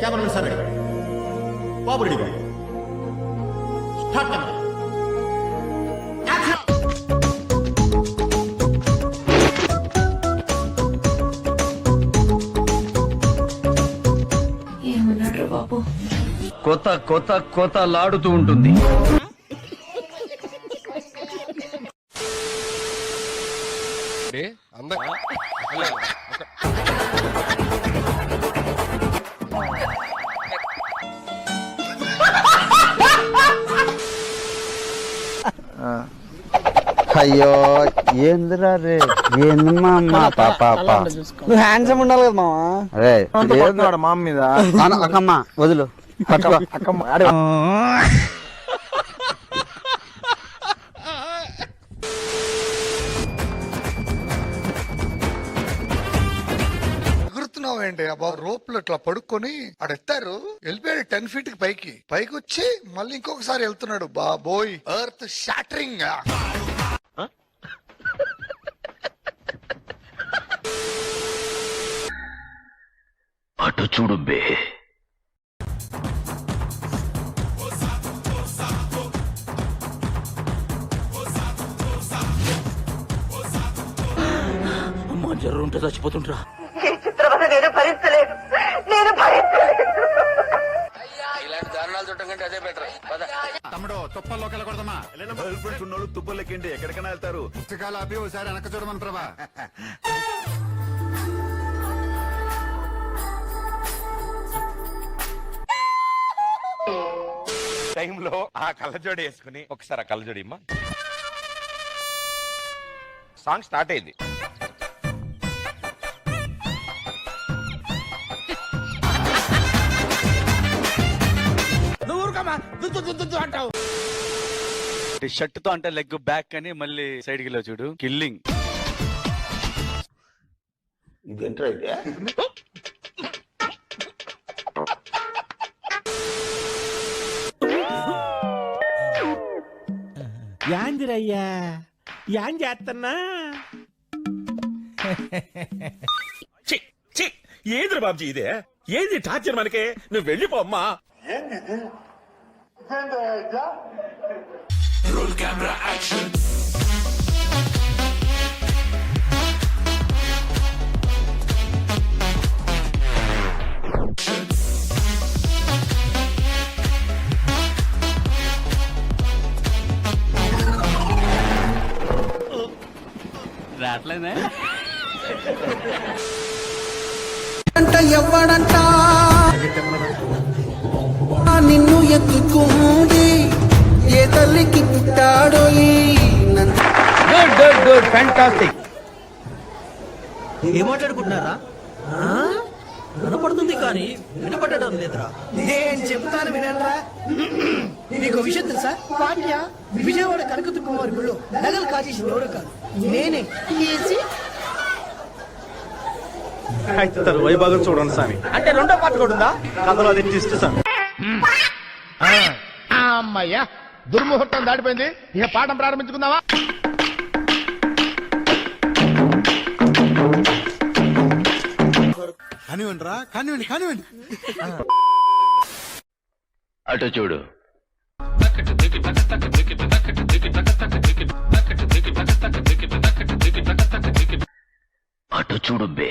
Camera సరే బాబు ready start camera ఏమన్నాడు బాబు? కొత్త కొత్త కొత్త లాడుతూ ఉంటుంది. అయ్యో ఏందిరా రే ఏందమ్మా అమ్మ పాప నువ్వు హ్యాండ్సమ్ ఉండాలి కదా మావా. అరే మామ మీద అక్కమ్మ వదులు అక్కమ్మ ఎగురుతున్నావేంటి అబ్బా రోప్ లో ఇట్లా పడుకొని ఆడెత్తారు వెళ్ళిపోయాడు 10 feet కి పైకి వచ్చి మళ్ళీ ఇంకొకసారి వెళ్తున్నాడు బాబోయ్ ఎర్త్ షాటరింగ్ అటు చూడు బే. అమ్మా జర్రు ఉంటే చచ్చిపోతుంటరా. నేను భరించలేదు. ఇలాంటి దారుణాలు చుట్టం కంటే అదే బెటర్. తమ్ముడు తుప్పల్లోకి వెళ్ళకూడదమ్మా. తుప్పలెక్కండి ఎక్కడికైనా వెళ్తారు. పుస్తకాలు ఆపి ఒకసారి వెనక చూడమని ప్రభా. టైంలో ఆ కళ్ళజోడి వేసుకుని ఒకసారి ఆ కళ్ళజోడి ఇమ్మా. సాంగ్ స్టార్ట్ అయింది. షర్ట్ తో అంటే లెగ్ బ్యాక్ అని మళ్ళీ సైడ్ కి చూడు కిల్లింగ్. యాందిరయ్యా యాన్ చేస్తున్నా. ఏంద్ర బాబ్జీ ఇదే? ఏంది టార్చర్ మనకే? నువ్వు వెళ్ళిపోమ్మా. Roll camera action. రాట్లేనే అంట ఎవ్వడంట నిన్ను ఎత్తుకుంది ఏ తల్లికి పుట్టాడో గుడ్ ఫ్యాంటాస్టిక్. ఏమాట్లాడుకుంటున్నారా? వినపడుతుంది కానీ వినపడడం లేదురా. నేను చెప్తాను వినరా. నీకు విషయం తెలుసా? పాండ్య విజయవాడ కనకదుర్గవారి గుళ్ళో నగలు కాజేసింది ఎవరో కాదు, నేనే. వైభాగం చూడండి స్వామి. అంటే రెండో పాట కూడా ఉందా? కథలో అది ట్విస్ట్ స్వామి. అమ్మయ్యా దుర్ముహూర్తం దాటిపోయింది. ఇక పాఠం ప్రారంభించుకుందామా? కానివ్వండి రా, కానివ్వండి. అటు చూడు. అటు చూడు బే.